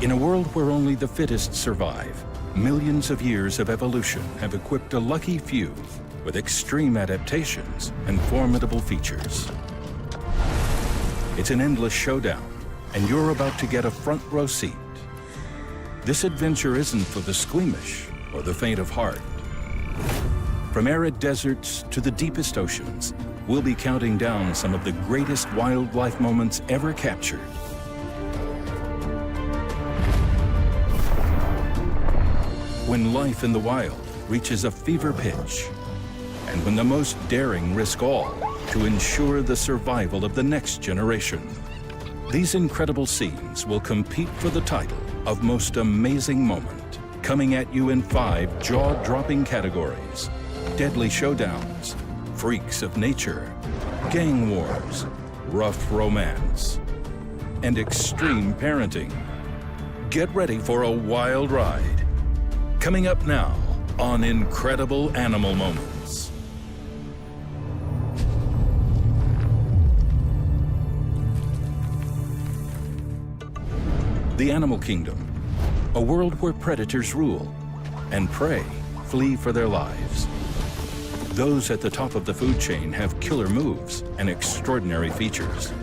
In a world where only the fittest survive, millions of years of evolution have equipped a lucky few with extreme adaptations and formidable features. It's an endless showdown, and you're about to get a front row seat. This adventure isn't for the squeamish or the faint of heart. From arid deserts to the deepest oceans, we'll be counting down some of the greatest wildlife moments ever captured. When life in the wild reaches a fever pitch, and when the most daring risk all to ensure the survival of the next generation. These incredible scenes will compete for the title of Most Amazing Moment, coming at you in 5 jaw-dropping categories: deadly showdowns, freaks of nature, gang wars, rough romance, and extreme parenting. Get ready for a wild ride. Coming up now on Incredible Animal Moments. The animal kingdom, a world where predators rule and prey flee for their lives. Those at the top of the food chain have killer moves and extraordinary features.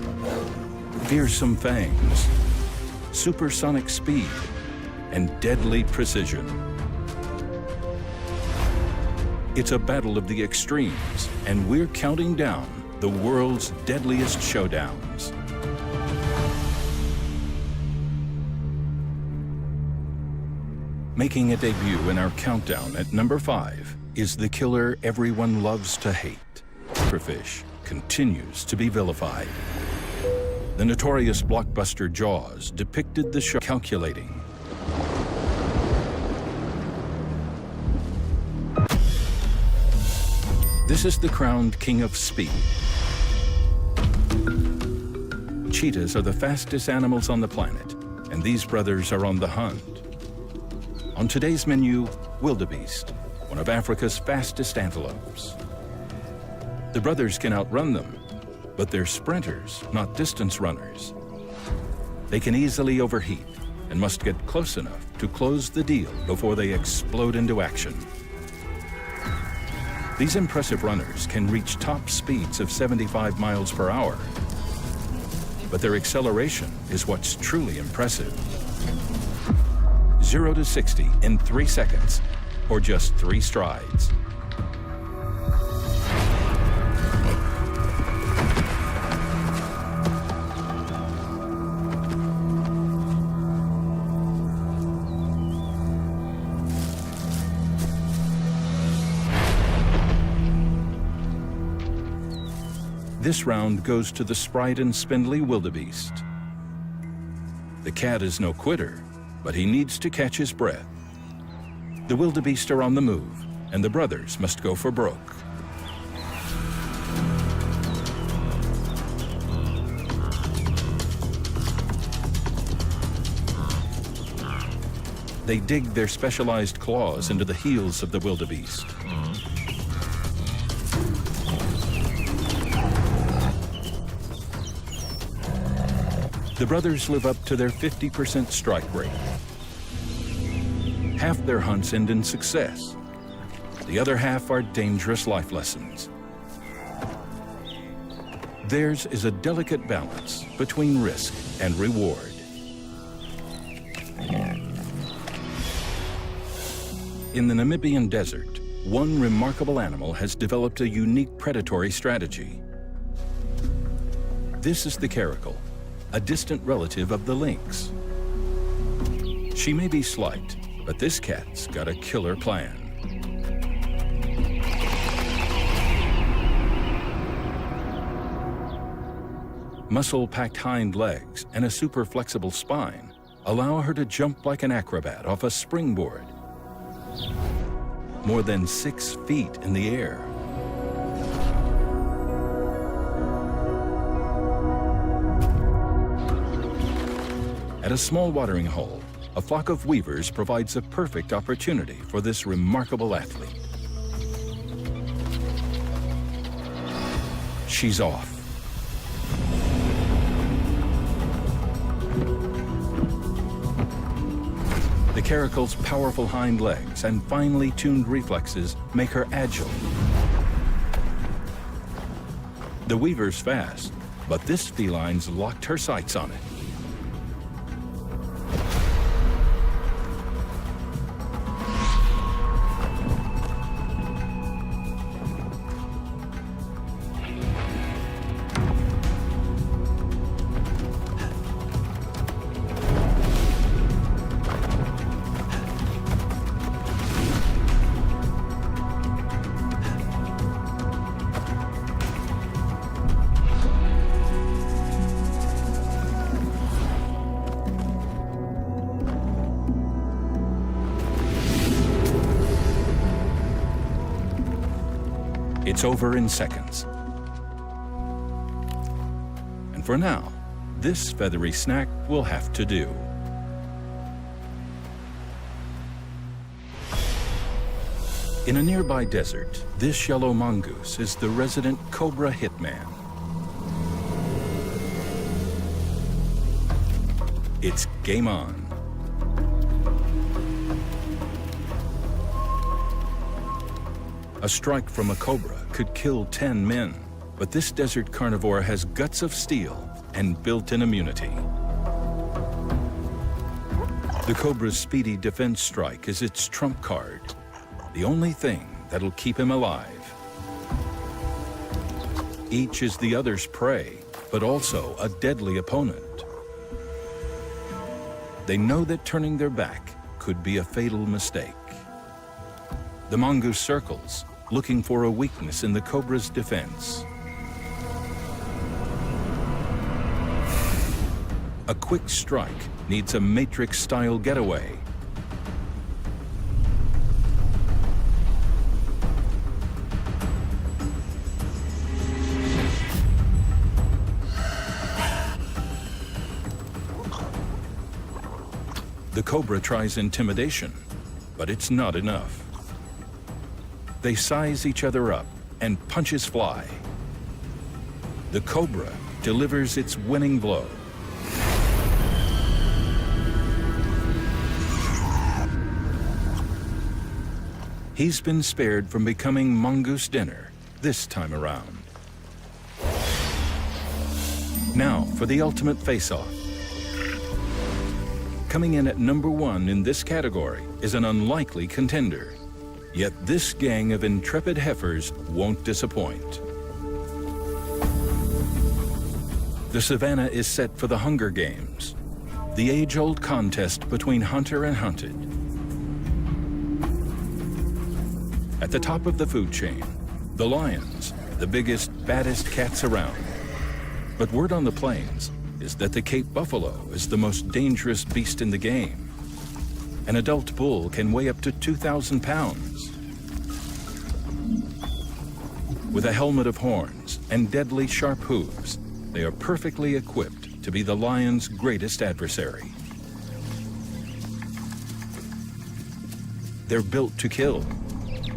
Fearsome fangs, supersonic speed, and deadly precision. It's a battle of the extremes, and we're counting down the world's deadliest showdowns. Making a debut in our countdown at number 5 is the killer everyone loves to hate. Zebrafish continues to be vilified. The notorious blockbuster Jaws depicted the show calculating. This is the crowned king of speed. Cheetahs are the fastest animals on the planet, and these brothers are on the hunt. On today's menu, wildebeest, one of Africa's fastest antelopes. The brothers can outrun them, but they're sprinters, not distance runners. They can easily overheat and must get close enough to close the deal before they explode into action. These impressive runners can reach top speeds of 75 miles per hour, but their acceleration is what's truly impressive. 0 to 60 in 3 seconds, or just 3 strides. This round goes to the sprite and spindly wildebeest. The cat is no quitter, but he needs to catch his breath. The wildebeest are on the move, and the brothers must go for broke. They dig their specialized claws into the heels of the wildebeest. The brothers live up to their 50% strike rate. Half their hunts end in success. The other half are dangerous life lessons. Theirs is a delicate balance between risk and reward. In the Namibian desert, one remarkable animal has developed a unique predatory strategy. This is the caracal, a distant relative of the lynx. She may be slight, but this cat's got a killer plan. Muscle-packed hind legs and a super flexible spine allow her to jump like an acrobat off a springboard. More than 6 feet in the air. At a small watering hole, a flock of weavers provides a perfect opportunity for this remarkable athlete. She's off. caracal's powerful hind legs and finely tuned reflexes make her agile. The weaver's fast, but this feline's locked her sights on it. It's over in seconds. And for now, this feathery snack will have to do. In a nearby desert, this yellow mongoose is the resident cobra hitman. It's game on. A strike from a cobra could kill 10 men, but this desert carnivore has guts of steel and built-in immunity. The cobra's speedy defense strike is its trump card, the only thing that'll keep him alive. Each is the other's prey, but also a deadly opponent. They know that turning their back could be a fatal mistake. The mongoose circles, looking for a weakness in the cobra's defense. A quick strike needs a Matrix-style getaway. The cobra tries intimidation, but it's not enough. They size each other up and punches fly. The cobra delivers its winning blow. He's been spared from becoming mongoose dinner this time around. Now for the ultimate face-off. Coming in at #1 in this category is an unlikely contender. Yet this gang of intrepid heifers won't disappoint. The savannah is set for the Hunger Games, the age-old contest between hunter and hunted. At the top of the food chain, the lions, the biggest, baddest cats around. But word on the plains is that the Cape buffalo is the most dangerous beast in the game. An adult bull can weigh up to 2,000 pounds. With a helmet of horns and deadly sharp hooves, they are perfectly equipped to be the lion's greatest adversary. They're built to kill,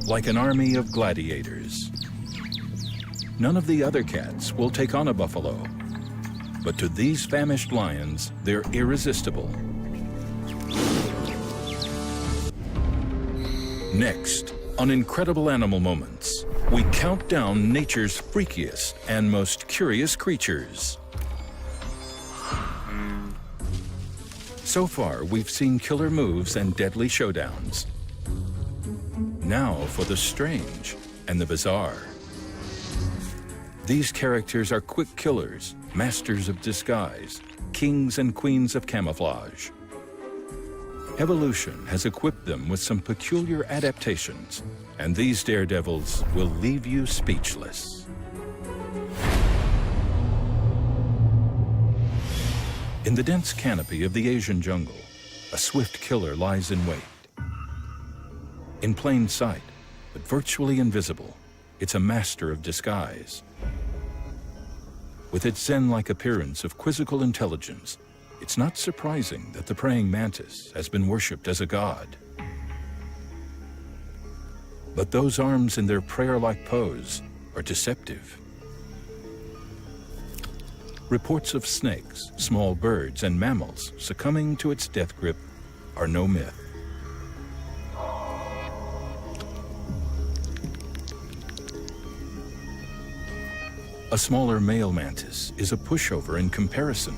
like an army of gladiators. None of the other cats will take on a buffalo, but to these famished lions, they're irresistible. Next, on Incredible Animal Moments, we count down nature's freakiest and most curious creatures. So far, we've seen killer moves and deadly showdowns. Now for the strange and the bizarre. These characters are quick killers, masters of disguise, kings and queens of camouflage. Evolution has equipped them with some peculiar adaptations, and these daredevils will leave you speechless. In the dense canopy of the Asian jungle, a swift killer lies in wait. In plain sight, but virtually invisible, it's a master of disguise. With its zen-like appearance of quizzical intelligence, it's not surprising that the praying mantis has been worshipped as a god. But those arms in their prayer-like pose are deceptive. Reports of snakes, small birds, and mammals succumbing to its death grip are no myth. A smaller male mantis is a pushover in comparison.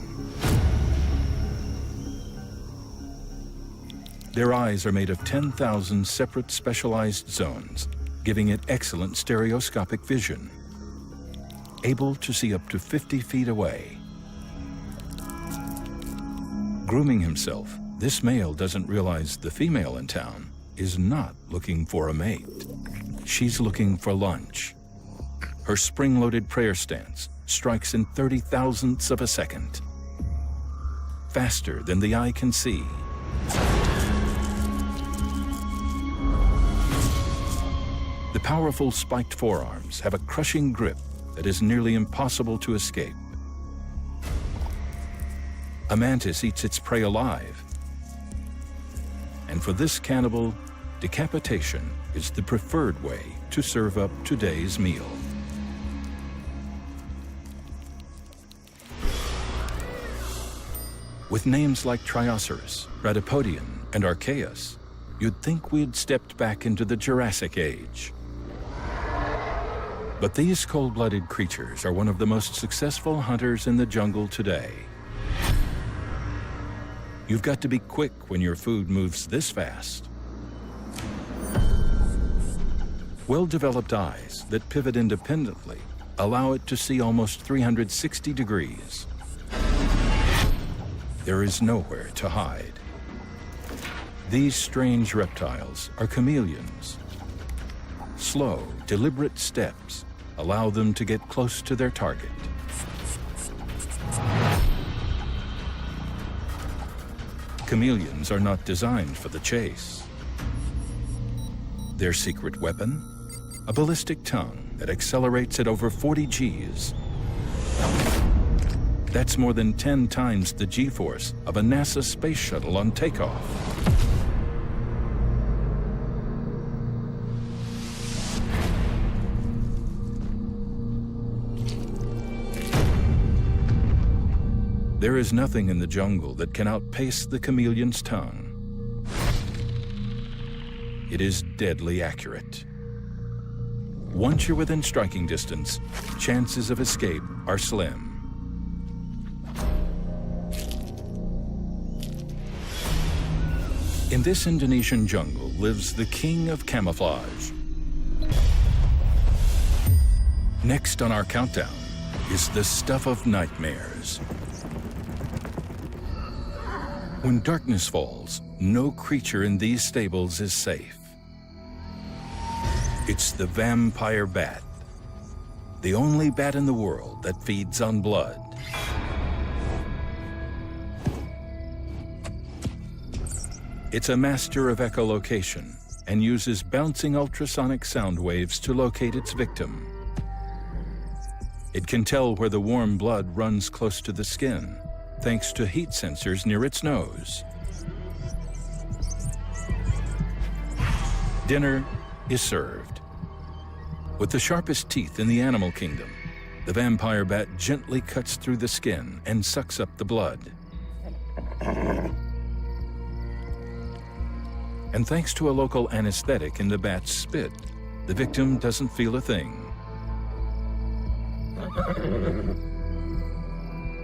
Their eyes are made of 10,000 separate specialized zones, giving it excellent stereoscopic vision, able to see up to 50 feet away. Grooming himself, this male doesn't realize the female in town is not looking for a mate. She's looking for lunch. Her spring-loaded prayer stance strikes in 30 thousandths of a second, faster than the eye can see. The powerful spiked forearms have a crushing grip that is nearly impossible to escape. A mantis eats its prey alive. And for this cannibal, decapitation is the preferred way to serve up today's meal. With names like Trioceras, Bradipodian, and Archaeus, you'd think we'd stepped back into the Jurassic Age. But these cold-blooded creatures are one of the most successful hunters in the jungle today. You've got to be quick when your food moves this fast. Well-developed eyes that pivot independently allow it to see almost 360 degrees. There is nowhere to hide. These strange reptiles are chameleons. Slow, deliberate steps allow them to get close to their target. Chameleons are not designed for the chase. Their secret weapon? A ballistic tongue that accelerates at over 40 Gs. That's more than 10 times the G-force of a NASA space shuttle on takeoff. There is nothing in the jungle that can outpace the chameleon's tongue. It is deadly accurate. Once you're within striking distance, chances of escape are slim. In this Indonesian jungle lives the king of camouflage. Next on our countdown is the stuff of nightmares. When darkness falls, no creature in these stables is safe. It's the vampire bat, the only bat in the world that feeds on blood. It's a master of echolocation and uses bouncing ultrasonic sound waves to locate its victim. It can tell where the warm blood runs close to the skin, thanks to heat sensors near its nose. Dinner is served. With the sharpest teeth in the animal kingdom, the vampire bat gently cuts through the skin and sucks up the blood. And thanks to a local anesthetic in the bat's spit, the victim doesn't feel a thing.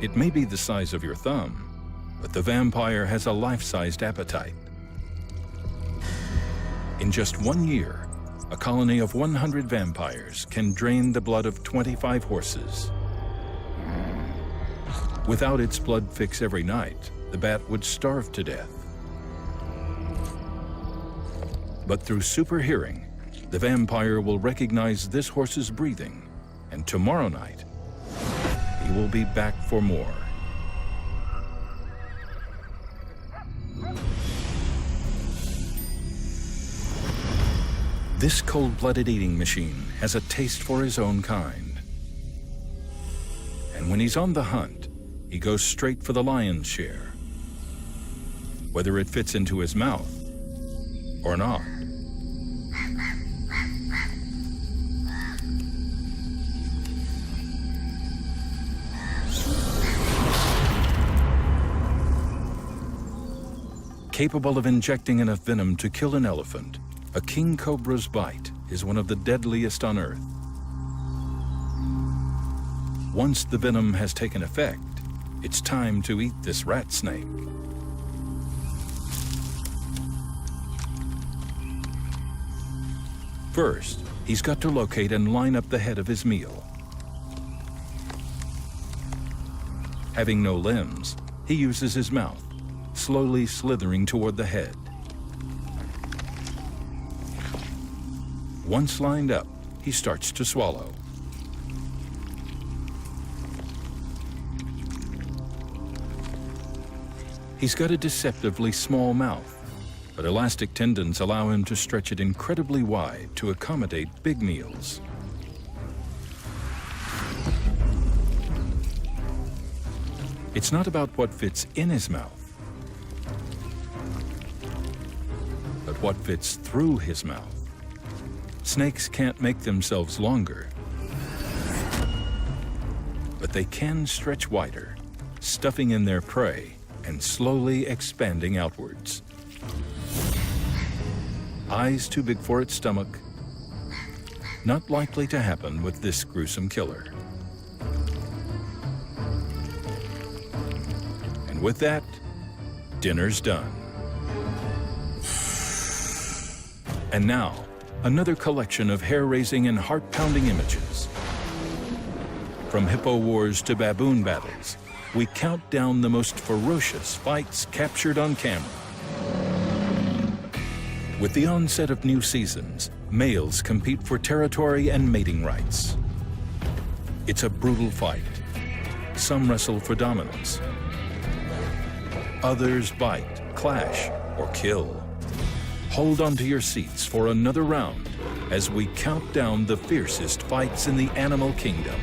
It may be the size of your thumb, but the vampire has a life-sized appetite. In just 1 year, a colony of 100 vampires can drain the blood of 25 horses. Without its blood fix every night, the bat would starve to death. But through super hearing, the vampire will recognize this horse's breathing, and tomorrow night, he will be back for more. This cold-blooded eating machine has a taste for his own kind. And when he's on the hunt, he goes straight for the lion's share, whether it fits into his mouth or not. Capable of injecting enough venom to kill an elephant, a king cobra's bite is one of the deadliest on Earth. Once the venom has taken effect, it's time to eat this rat snake. First, he's got to locate and line up the head of his meal. Having no limbs, he uses his mouth, slowly slithering toward the head. Once lined up, he starts to swallow. He's got a deceptively small mouth, but elastic tendons allow him to stretch it incredibly wide to accommodate big meals. It's not about what fits in his mouth, but what fits through his mouth. Snakes can't make themselves longer, but they can stretch wider, stuffing in their prey and slowly expanding outwards. Eyes too big for its stomach. Not likely to happen with this gruesome killer. And with that, dinner's done. And now, another collection of hair-raising and heart-pounding images. From hippo wars to baboon battles, we count down the most ferocious fights captured on camera. With the onset of new seasons, males compete for territory and mating rights. It's a brutal fight. Some wrestle for dominance. Others bite, clash, or kill. Hold onto your seats for another round as we count down the fiercest fights in the animal kingdom.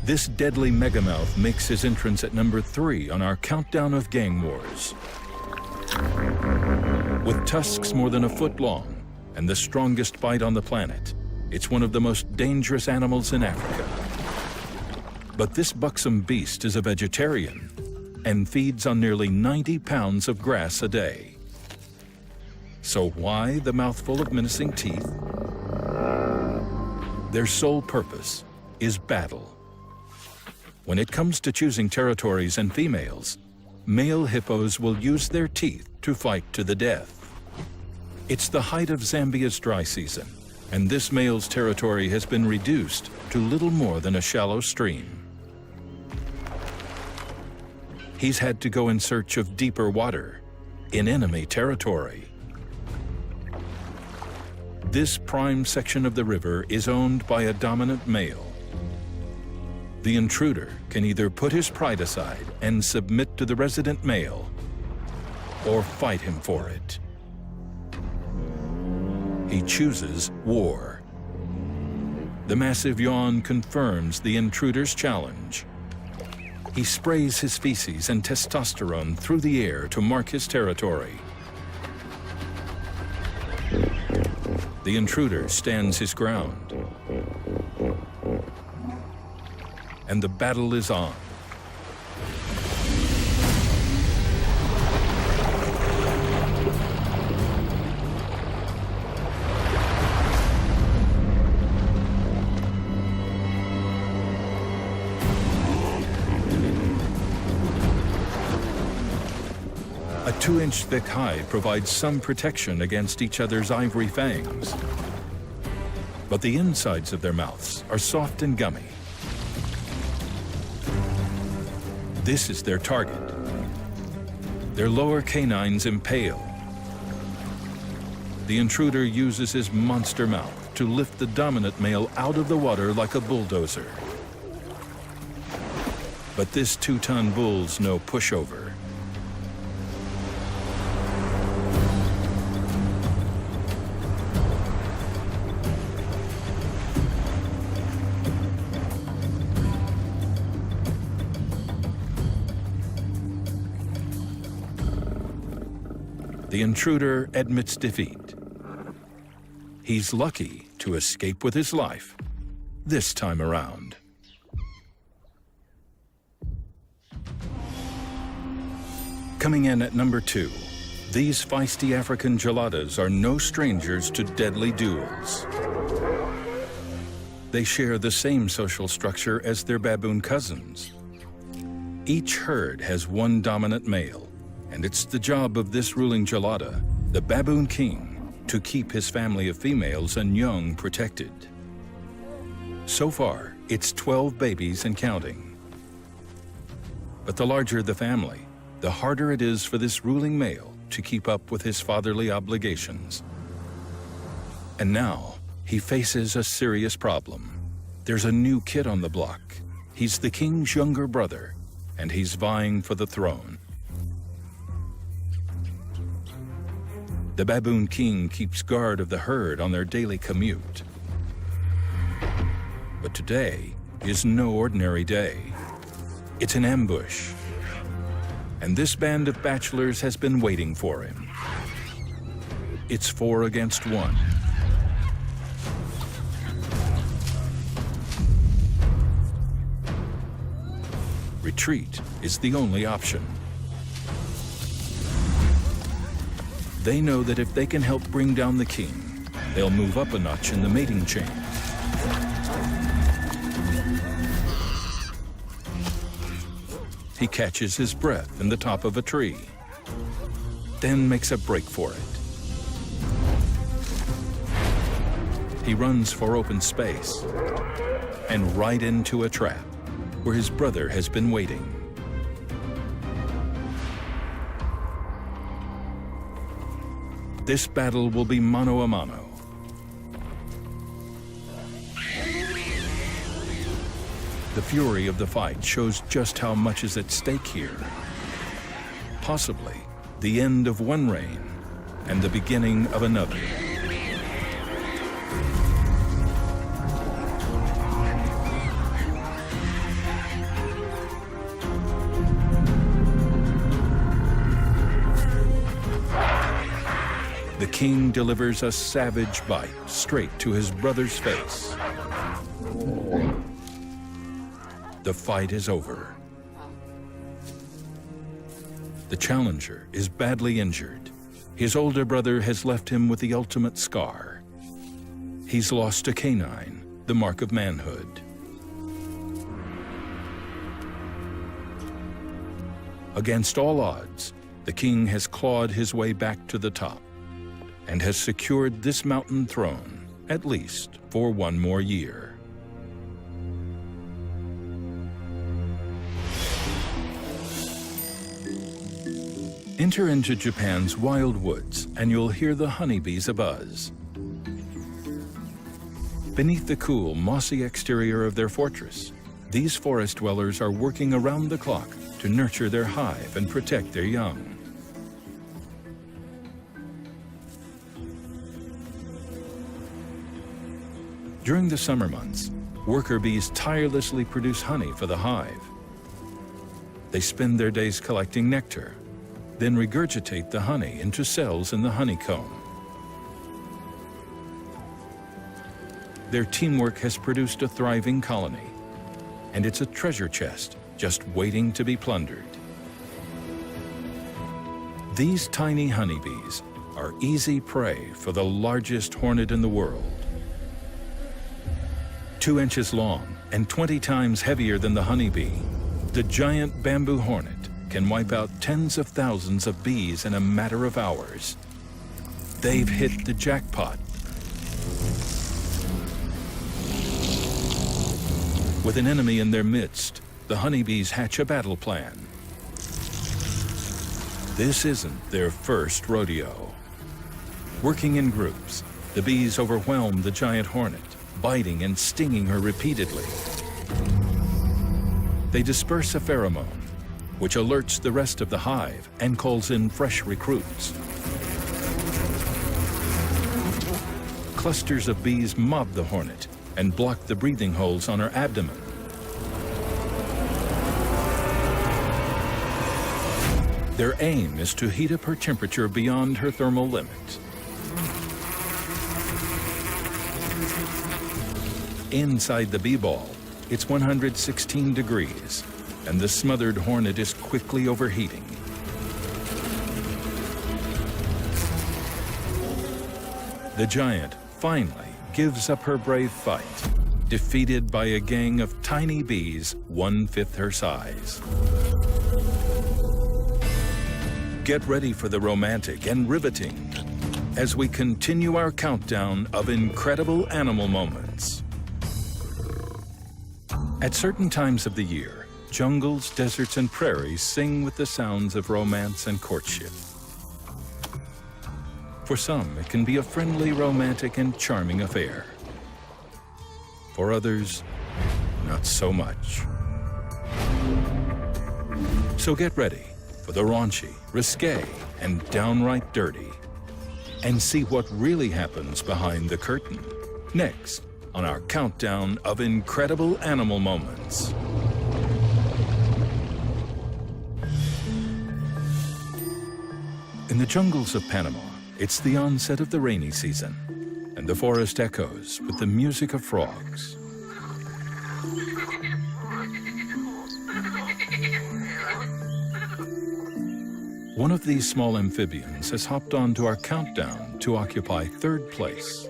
This deadly megamouth makes his entrance at number 3 on our countdown of gang wars. With tusks more than a foot long and the strongest bite on the planet, it's one of the most dangerous animals in Africa. But this buxom beast is a vegetarian and feeds on nearly 90 pounds of grass a day. So why the mouthful of menacing teeth? Their sole purpose is battle. When it comes to choosing territories and females, male hippos will use their teeth to fight to the death. It's the height of Zambia's dry season, and this male's territory has been reduced to little more than a shallow stream. He's had to go in search of deeper water, in enemy territory. This prime section of the river is owned by a dominant male. The intruder can either put his pride aside and submit to the resident male, or fight him for it. He chooses war. The massive yawn confirms the intruder's challenge. He sprays his feces and testosterone through the air to mark his territory. The intruder stands his ground. And the battle is on. A 2-inch thick hide provides some protection against each other's ivory fangs. But the insides of their mouths are soft and gummy. This is their target. Their lower canines impale. The intruder uses his monster mouth to lift the dominant male out of the water like a bulldozer. But this 2-ton bull's no pushover. The intruder admits defeat. He's lucky to escape with his life, this time around. Coming in at number 2, These feisty African geladas are no strangers to deadly duels. They share the same social structure as their baboon cousins. Each herd has one dominant male, and it's the job of this ruling gelada, the baboon king, to keep his family of females and young protected. So far, it's 12 babies and counting. But the larger the family, the harder it is for this ruling male to keep up with his fatherly obligations. And now, he faces a serious problem. There's a new kid on the block. He's the king's younger brother, and he's vying for the throne. The baboon king keeps guard of the herd on their daily commute. But today is no ordinary day. It's an ambush. And this band of bachelors has been waiting for him. It's 4 against 1. Retreat is the only option. They know that if they can help bring down the king, they'll move up a notch in the mating chain. He catches his breath in the top of a tree, then makes a break for it. He runs for open space and right into a trap where his brother has been waiting. This battle will be mano a mano. The fury of the fight shows just how much is at stake here. Possibly the end of one reign and the beginning of another. The king delivers a savage bite straight to his brother's face. The fight is over. The challenger is badly injured. His older brother has left him with the ultimate scar. He's lost a canine, the mark of manhood. Against all odds, the king has clawed his way back to the top and has secured this mountain throne, at least for one more year. Enter into Japan's wild woods, and you'll hear the honeybees abuzz. Beneath the cool, mossy exterior of their fortress, these forest dwellers are working around the clock to nurture their hive and protect their young. During the summer months, worker bees tirelessly produce honey for the hive. They spend their days collecting nectar, then regurgitate the honey into cells in the honeycomb. Their teamwork has produced a thriving colony, and it's a treasure chest just waiting to be plundered. These tiny honeybees are easy prey for the largest hornet in the world. 2 inches long and 20 times heavier than the honeybee, the giant bamboo hornet can wipe out tens of thousands of bees in a matter of hours. They've hit the jackpot. With an enemy in their midst, the honeybees hatch a battle plan. This isn't their first rodeo. Working in groups, the bees overwhelm the giant hornet, biting and stinging her repeatedly. They disperse a pheromone, which alerts the rest of the hive and calls in fresh recruits. Clusters of bees mob the hornet and block the breathing holes on her abdomen. Their aim is to heat up her temperature beyond her thermal limit. Inside the bee ball, it's 116 degrees, and the smothered hornet is quickly overheating. The giant finally gives up her brave fight, defeated by a gang of tiny bees 1/5 her size. Get ready for the romantic and riveting as we continue our countdown of incredible animal moments. At certain times of the year, jungles, deserts, and prairies sing with the sounds of romance and courtship. For some, it can be a friendly, romantic, and charming affair. For others, not so much. So get ready for the raunchy, risque, and downright dirty, and see what really happens behind the curtain. Next, on our countdown of incredible animal moments. In the jungles of Panama, it's the onset of the rainy season, and the forest echoes with the music of frogs. One of these small amphibians has hopped onto our countdown to occupy 3rd place.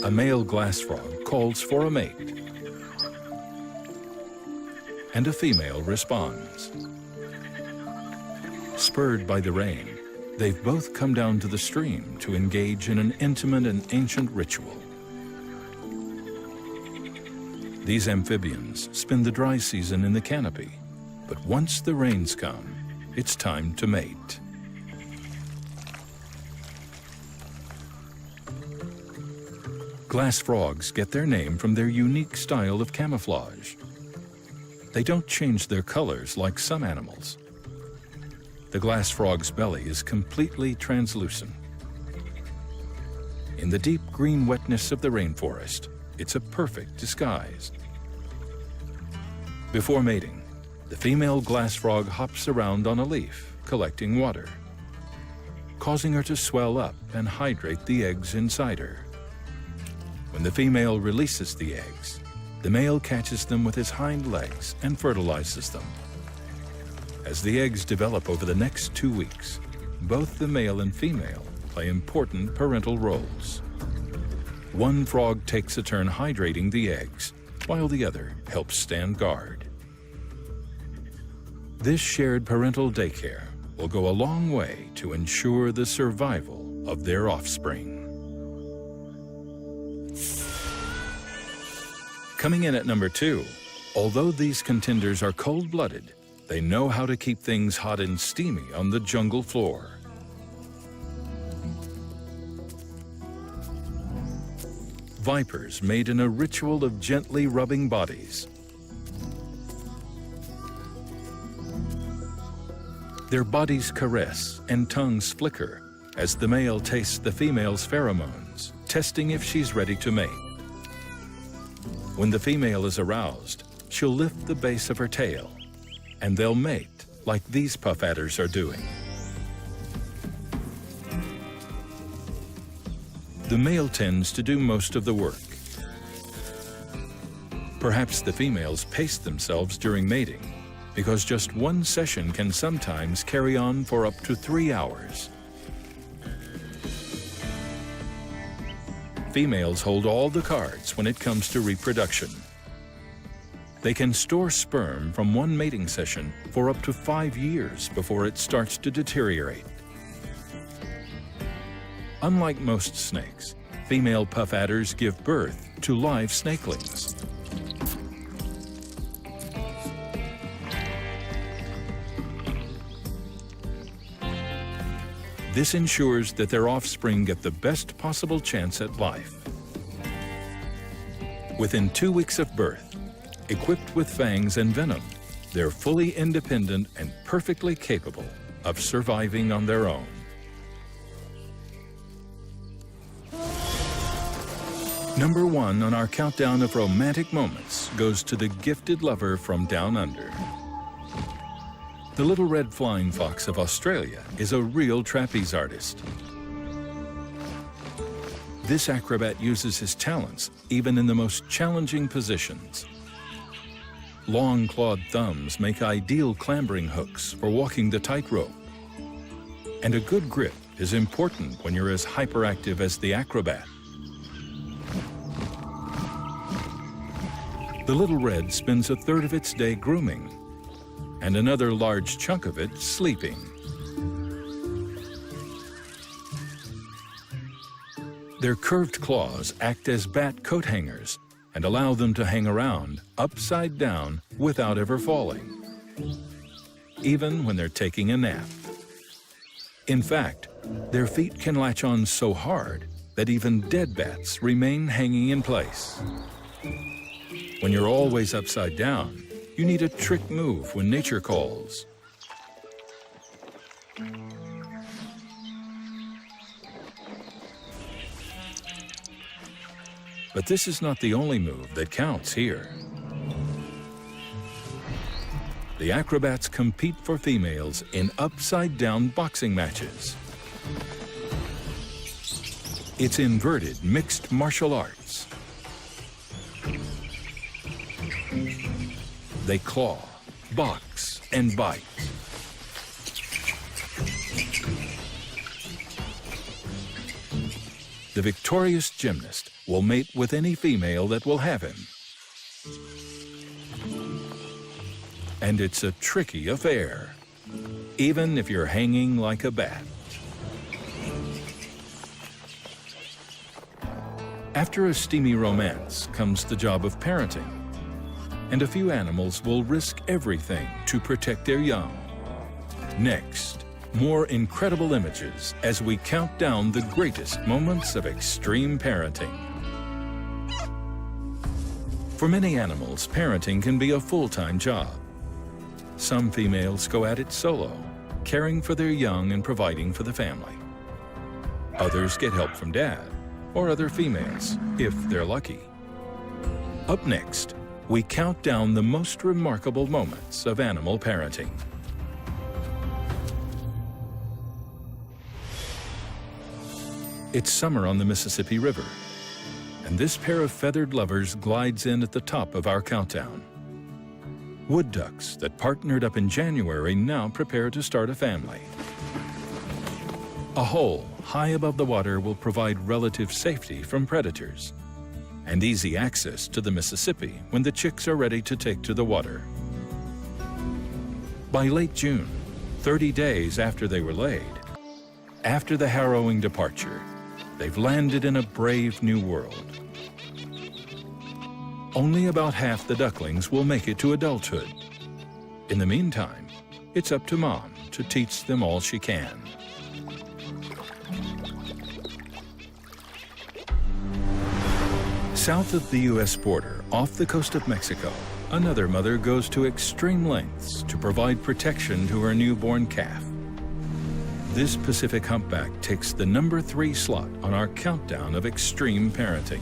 A male glass frog calls for a mate, and a female responds. Spurred by the rain, they've both come down to the stream to engage in an intimate and ancient ritual. These amphibians spend the dry season in the canopy, but once the rains come, it's time to mate. Glass frogs get their name from their unique style of camouflage. They don't change their colors like some animals. The glass frog's belly is completely translucent. In the deep green wetness of the rainforest, it's a perfect disguise. Before mating, the female glass frog hops around on a leaf, collecting water, causing her to swell up and hydrate the eggs inside her. When the female releases the eggs, the male catches them with his hind legs and fertilizes them. As the eggs develop over the next 2 weeks, both the male and female play important parental roles. One frog takes a turn hydrating the eggs, while the other helps stand guard. This shared parental daycare will go a long way to ensure the survival of their offspring. Coming in at number 2, although these contenders are cold-blooded, they know how to keep things hot and steamy on the jungle floor. Vipers mate in a ritual of gently rubbing bodies. Their bodies caress and tongues flicker as the male tastes the female's pheromones, testing if she's ready to mate. When the female is aroused, she'll lift the base of her tail, and they'll mate like these puff adders are doing. The male tends to do most of the work. Perhaps the females pace themselves during mating, because just one session can sometimes carry on for up to 3 hours. Females hold all the cards when it comes to reproduction. They can store sperm from one mating session for up to 5 years before it starts to deteriorate. Unlike most snakes, female puff adders give birth to live snakelings. This ensures that their offspring get the best possible chance at life. Within 2 weeks of birth, equipped with fangs and venom, they're fully independent and perfectly capable of surviving on their own. Number 1 on our countdown of romantic moments goes to the gifted lover from down under. The little red flying fox of Australia is a real trapeze artist. This acrobat uses his talents even in the most challenging positions. Long clawed thumbs make ideal clambering hooks for walking the tightrope, and a good grip is important when you're as hyperactive as the acrobat. The little red spends a third of its day grooming, and another large chunk of it sleeping. Their curved claws act as bat coat hangers and allow them to hang around upside down without ever falling, even when they're taking a nap. In fact, their feet can latch on so hard that even dead bats remain hanging in place. When you're always upside down, you need a trick move when nature calls. But this is not the only move that counts here. The acrobats compete for females in upside-down boxing matches. It's inverted mixed martial arts. They claw, box, and bite. The victorious gymnast will mate with any female that will have him. And it's a tricky affair, even if you're hanging like a bat. After a steamy romance comes the job of parenting, and a few animals will risk everything to protect their young. Next, more incredible images as we count down the greatest moments of extreme parenting. For many animals, parenting can be a full-time job. Some females go at it solo, caring for their young and providing for the family. Others get help from dad or other females, if they're lucky. Up next, we count down the most remarkable moments of animal parenting. It's summer on the Mississippi River, and this pair of feathered lovers glides in at the top of our countdown. Wood ducks that partnered up in January now prepare to start a family. A hole high above the water will provide relative safety from predators and easy access to the Mississippi when the chicks are ready to take to the water. By late June, 30 days after they were laid, after the harrowing departure, they've landed in a brave new world. Only about half the ducklings will make it to adulthood. In the meantime, it's up to Mom to teach them all she can. South of the U.S. border, off the coast of Mexico, another mother goes to extreme lengths to provide protection to her newborn calf. This Pacific humpback takes the number 3 slot on our countdown of extreme parenting.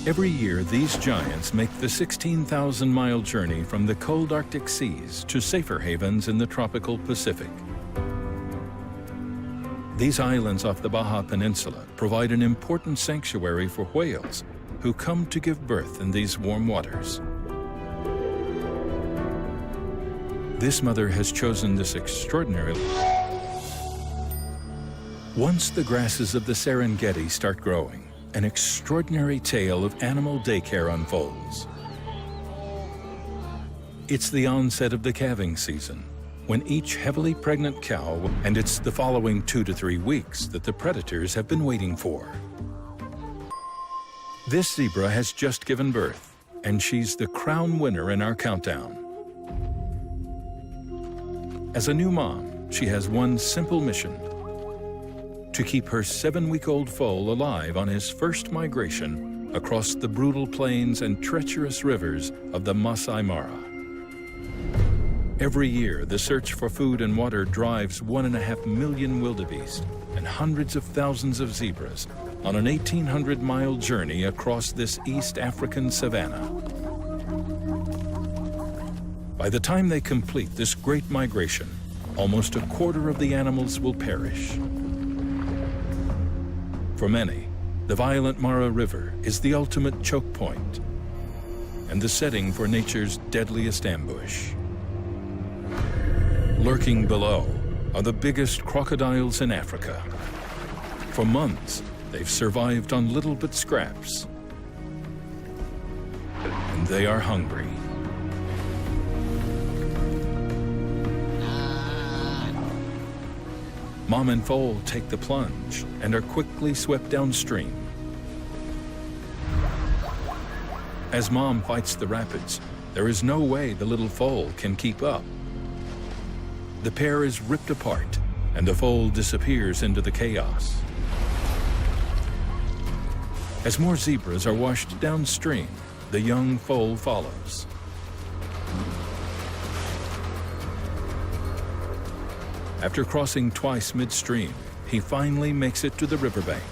Every year, these giants make the 16,000-mile journey from the cold Arctic seas to safer havens in the tropical Pacific. These islands off the Baja Peninsula provide an important sanctuary for whales who come to give birth in these warm waters. This mother has chosen this extraordinary. Once the grasses of the Serengeti start growing, an extraordinary tale of animal daycare unfolds. It's the onset of the calving season, when each heavily pregnant cow, and it's the following 2 to 3 weeks that the predators have been waiting for. This zebra has just given birth, and she's the crown winner in our countdown. As a new mom, she has one simple mission: to keep her 7-week-old foal alive on his first migration across the brutal plains and treacherous rivers of the Masai Mara. Every year, the search for food and water drives 1.5 million wildebeest and hundreds of thousands of zebras on an 1,800-mile journey across this East African savanna. By the time they complete this great migration, almost a quarter of the animals will perish. For many, the violent Mara River is the ultimate choke point and the setting for nature's deadliest ambush. Lurking below, are the biggest crocodiles in Africa. For months, they've survived on little but scraps. And they are hungry. Mom and foal take the plunge and are quickly swept downstream. As Mom fights the rapids, there is no way the little foal can keep up. The pair is ripped apart, and the foal disappears into the chaos. As more zebras are washed downstream, the young foal follows. After crossing twice midstream, he finally makes it to the riverbank.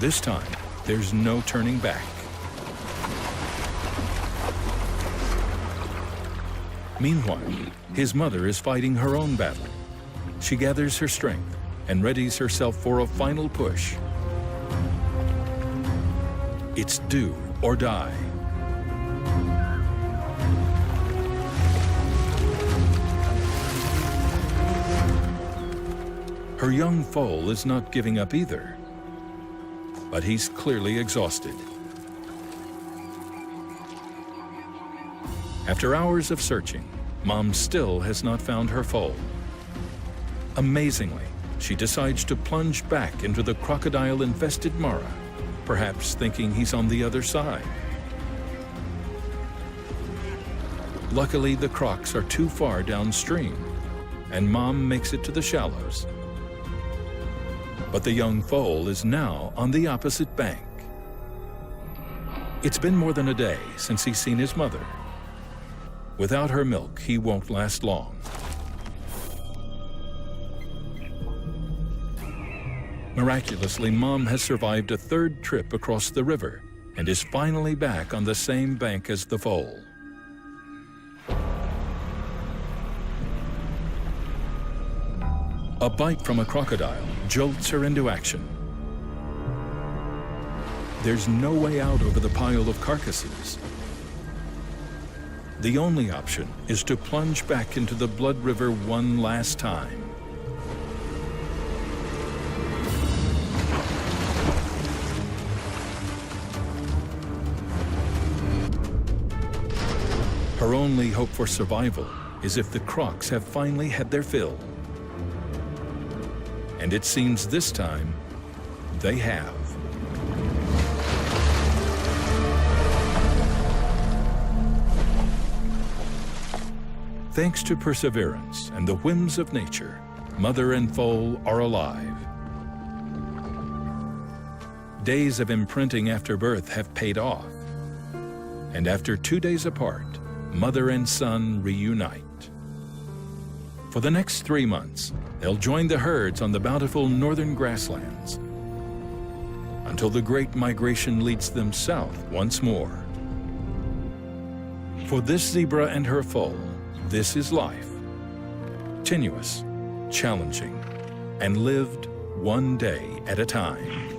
This time, there's no turning back. Meanwhile, his mother is fighting her own battle. She gathers her strength and readies herself for a final push. It's do or die. Her young foal is not giving up either, but he's clearly exhausted. After hours of searching, Mom still has not found her foal. Amazingly, she decides to plunge back into the crocodile-infested Mara, perhaps thinking he's on the other side. Luckily, the crocs are too far downstream, and Mom makes it to the shallows. But the young foal is now on the opposite bank. It's been more than a day since he's seen his mother. Without her milk, he won't last long. Miraculously, Mom has survived a third trip across the river and is finally back on the same bank as the foal. A bite from a crocodile jolts her into action. There's no way out over the pile of carcasses. The only option is to plunge back into the blood river one last time. Her only hope for survival is if the crocs have finally had their fill. And it seems this time, they have. Thanks to perseverance and the whims of nature, mother and foal are alive. Days of imprinting after birth have paid off. And after 2 days apart, mother and son reunite. For the next 3 months, they'll join the herds on the bountiful northern grasslands until the great migration leads them south once more. For this zebra and her foal, this is life. Tenuous, challenging, and lived one day at a time.